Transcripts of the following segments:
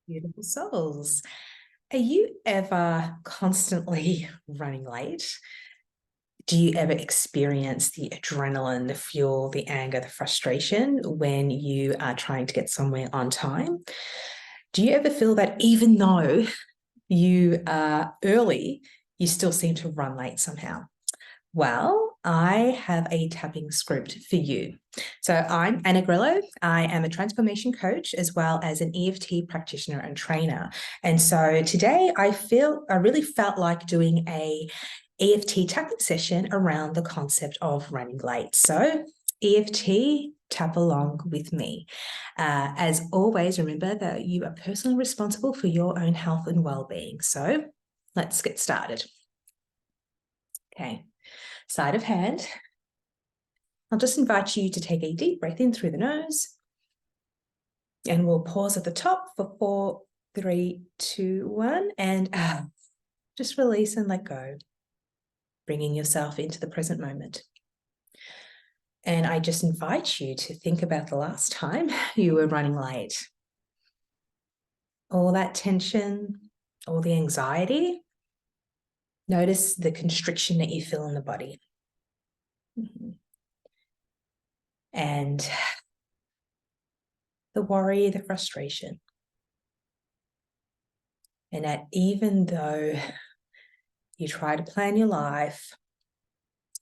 Beautiful souls. Are you ever constantly running late? Do you ever experience the adrenaline, the fuel, the anger, the frustration when you are trying to get somewhere on time? Do you ever feel that even though you are early, you still seem to run late somehow? Well, I have a tapping script for you. So I'm Anna Grillo. I am a transformation coach as well as an EFT practitioner and trainer. And so today I really felt like doing a EFT tapping session around the concept of running late. So EFT, tap along with me. As always, remember that you are personally responsible for your own health and well-being. So let's get started. Okay. Side of hand. I'll just invite you to take a deep breath in through the nose. And we'll pause at the top for 4, 3, 2, 1. And just release and let go, bringing yourself into the present moment. And I just invite you to think about the last time you were running late. All that tension, all the anxiety. Notice the constriction that you feel in the body. And the worry, the frustration. And that even though you try to plan your life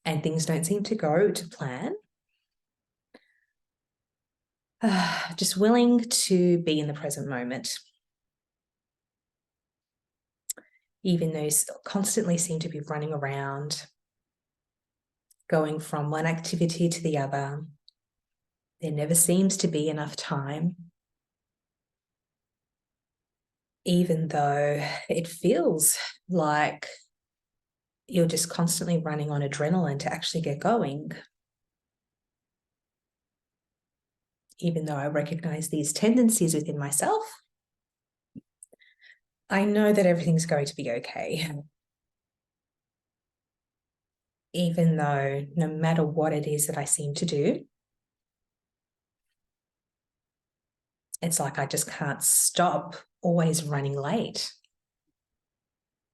and things don't seem to go to plan, just willing to be in the present moment. Even though you constantly seem to be running around, going from one activity to the other, there never seems to be enough time. Even though it feels like you're just constantly running on adrenaline to actually get going. Even though I recognize these tendencies within myself, I know that everything's going to be okay. Even though no matter what it is that I seem to do, it's like I just can't stop always running late.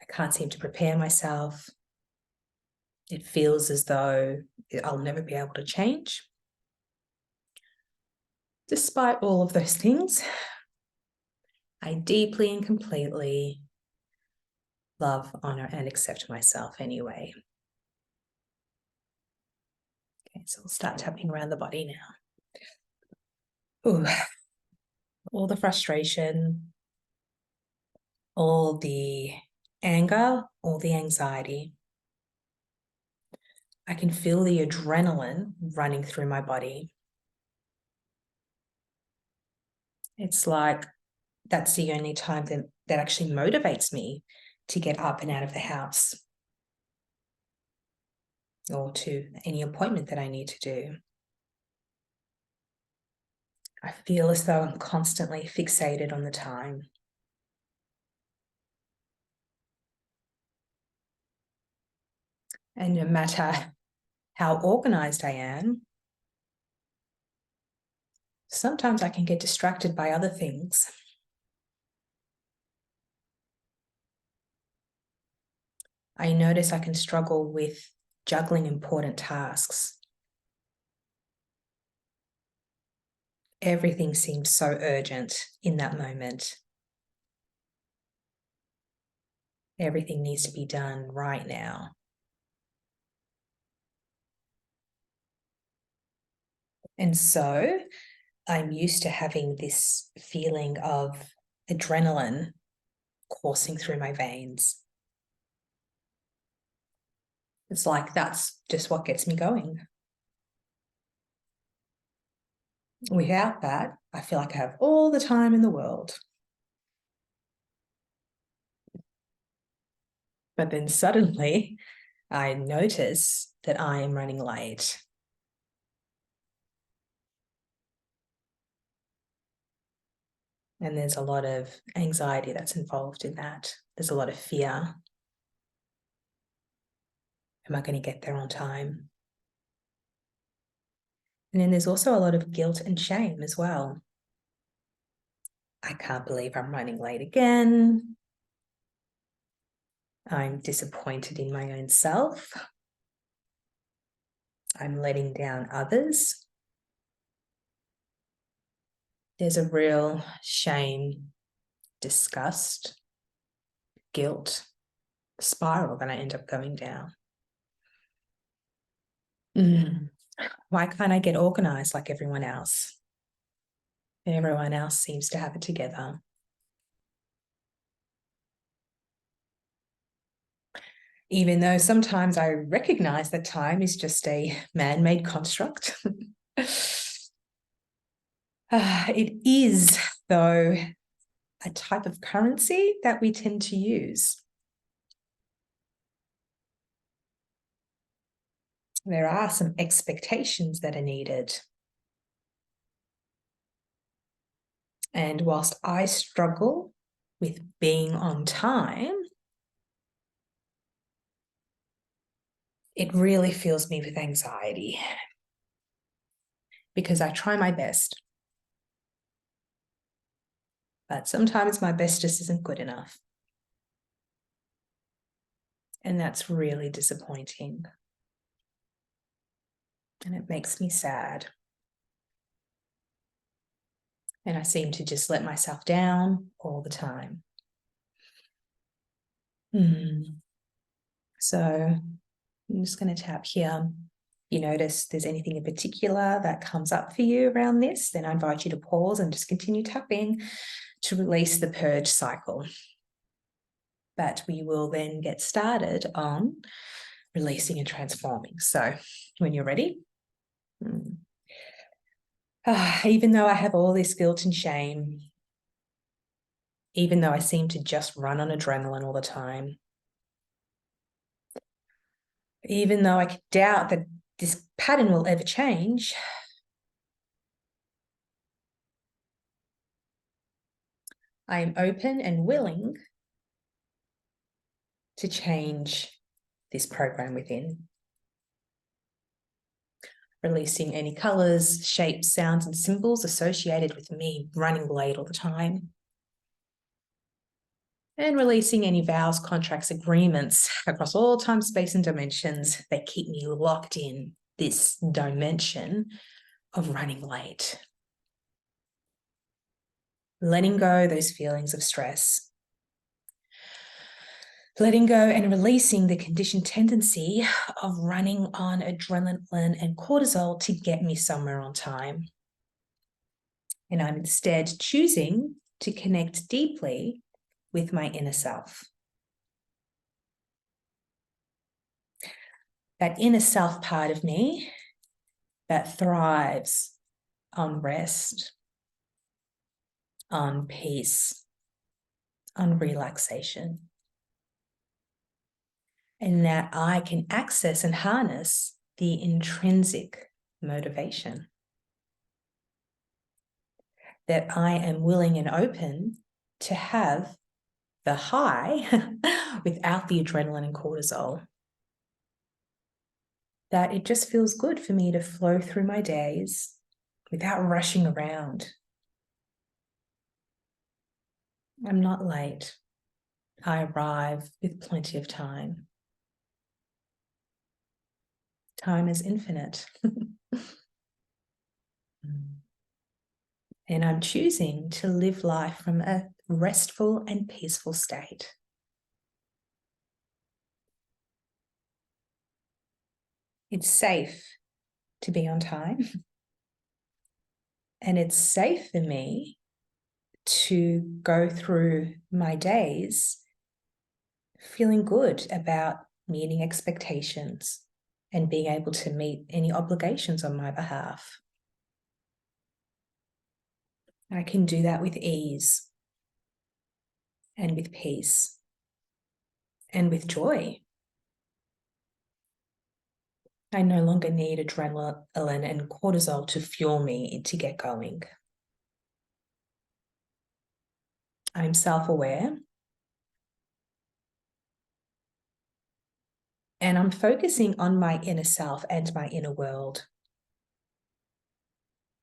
I can't seem to prepare myself. It feels as though I'll never be able to change. Despite all of those things, I deeply and completely love, honor, and accept myself anyway. Okay, so we'll start tapping around the body now. Ooh. All the frustration, all the anger, all the anxiety. I can feel the adrenaline running through my body. It's like that's the only time that actually motivates me to get up and out of the house or to any appointment that I need to do. I feel as though I'm constantly fixated on the time. And no matter how organized I am, sometimes I can get distracted by other things. I notice I can struggle with juggling important tasks. Everything seems so urgent in that moment. Everything needs to be done right now. And so I'm used to having this feeling of adrenaline coursing through my veins. It's like that's just what gets me going. Without that, I feel like I have all the time in the world. But then suddenly I notice that I am running late. And there's a lot of anxiety that's involved in that. There's a lot of fear. Am I going to get there on time? And then there's also a lot of guilt and shame as well. I can't believe I'm running late again. I'm disappointed in my own self. I'm letting down others. There's a real shame, disgust, guilt spiral that I end up going down. Why can't I get organized like everyone else? Everyone else seems to have it together. Even though sometimes I recognize that time is just a man-made construct. It is, though, a type of currency that we tend to use. There are some expectations that are needed. And whilst I struggle with being on time, it really fills me with anxiety because I try my best. But sometimes my best just isn't good enough. And that's really disappointing. And it makes me sad. And I seem to just let myself down all the time. So I'm just going to tap here. If you notice there's anything in particular that comes up for you around this, then I invite you to pause and just continue tapping to release the purge cycle. But we will then get started on releasing and transforming. So when you're ready, even though I have all this guilt and shame, even though I seem to just run on adrenaline all the time, even though I doubt that this pattern will ever change, I am open and willing to change this program within. Releasing any colors, shapes, sounds, and symbols associated with me running late all the time. And releasing any vows, contracts, agreements across all time, space, and dimensions that keep me locked in this dimension of running late. Letting go those feelings of stress. Letting go and releasing the conditioned tendency of running on adrenaline and cortisol to get me somewhere on time. And I'm instead choosing to connect deeply with my inner self. That inner self part of me that thrives on rest, on peace, on relaxation. And that I can access and harness the intrinsic motivation. That I am willing and open to have the high without the adrenaline and cortisol. That it just feels good for me to flow through my days without rushing around. I'm not late. I arrive with plenty of time. Time is infinite. And I'm choosing to live life from a restful and peaceful state. It's safe to be on time. And it's safe for me to go through my days feeling good about meeting expectations and being able to meet any obligations on my behalf. I can do that with ease and with peace and with joy. I no longer need adrenaline and cortisol to fuel me to get going. I'm self-aware. And I'm focusing on my inner self and my inner world.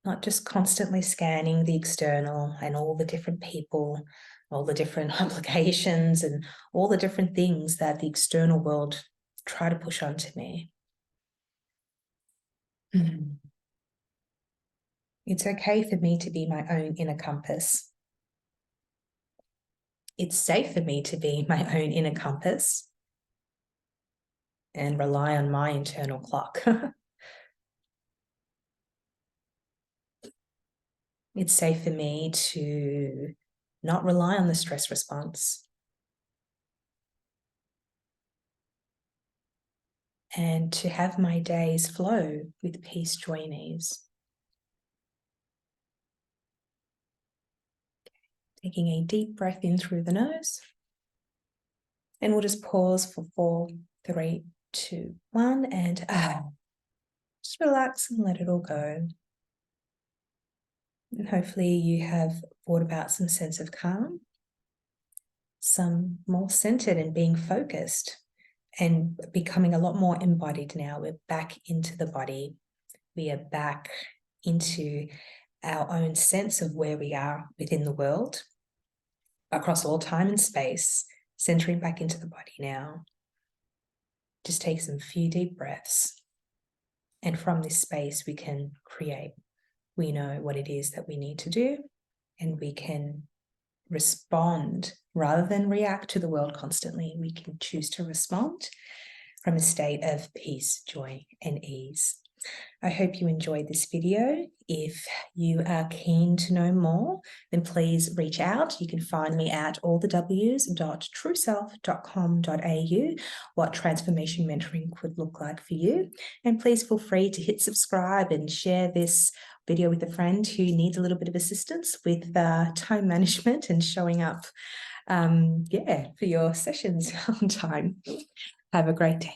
not just constantly scanning the external and all the different people, all the different obligations and all the different things that the external world try to push onto me. It's okay for me to be my own inner compass. It's safe for me to be my own inner compass and rely on my internal clock. It's safe for me to not rely on the stress response and to have my days flow with peace, joy, and ease. Taking a deep breath in through the nose. And we'll just pause for 4, 3, 2, 1, and just relax and let it all go. And hopefully you have brought about some sense of calm, some more centered and being focused and becoming a lot more embodied now. We're back into the body. We are back into our own sense of where we are within the world, across all time and space, centering back into the body now. Just take some few deep breaths. And from this space, we can create. We know what it is that we need to do, and we can respond rather than react to the world constantly. We can choose to respond from a state of peace, joy, and ease. I hope you enjoyed this video. If you are keen to know more, then please reach out. You can find me at allthews.trueself.com.au, what transformation mentoring could look like for you. And please feel free to hit subscribe and share this video with a friend who needs a little bit of assistance with time management and showing up for your sessions on time. Have a great day.